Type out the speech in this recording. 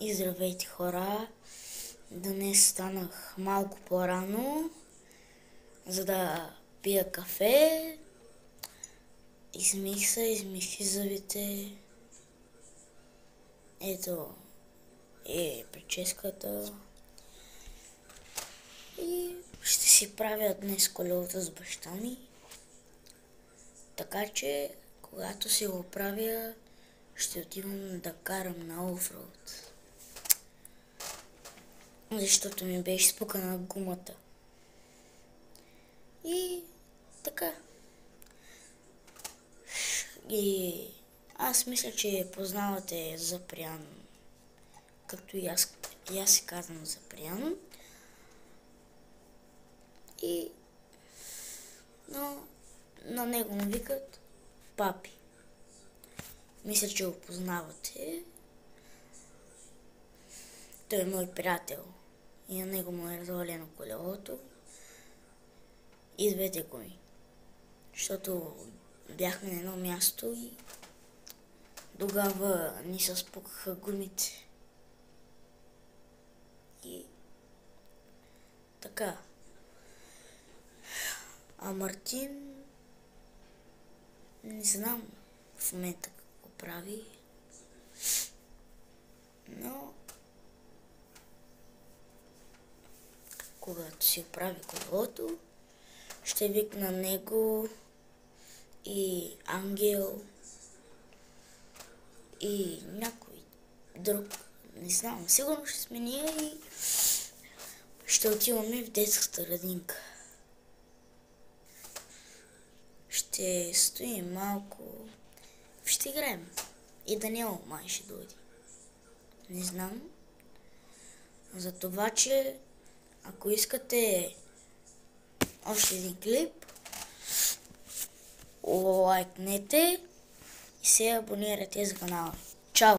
И здравейте, хора! Днес станах малко по-рано, за да пия кафе. Измих се, измих зъбите. Ето е прическата. И ще си правя днес колелото с баща ми. Така че, когато си го правя, ще отивам да карам на офроуд. Защото ми беше спукана гумата. И така. И аз мисля, че познавате Запрян. Както и аз се казвам Запрян. И но на него му викат Папи. Мисля, че го познавате. Той е мой приятел. И на него му е развалено колелото. И двете гуми. Защото бяхме на едно място и тогава ни се спукаха гумите. И така. А Мартин не знам в момента какво прави. Но когато си оправи колелото, ще викна него и Ангел и някой друг. Не знам, сигурно ще сме ние и ще отиваме в детската градинка. Ще стоим малко, ще играем. И Даниел май ще дойде. Не знам. За това, че ако искате още един клип, лайкнете и се абонирайте за канала. Чао!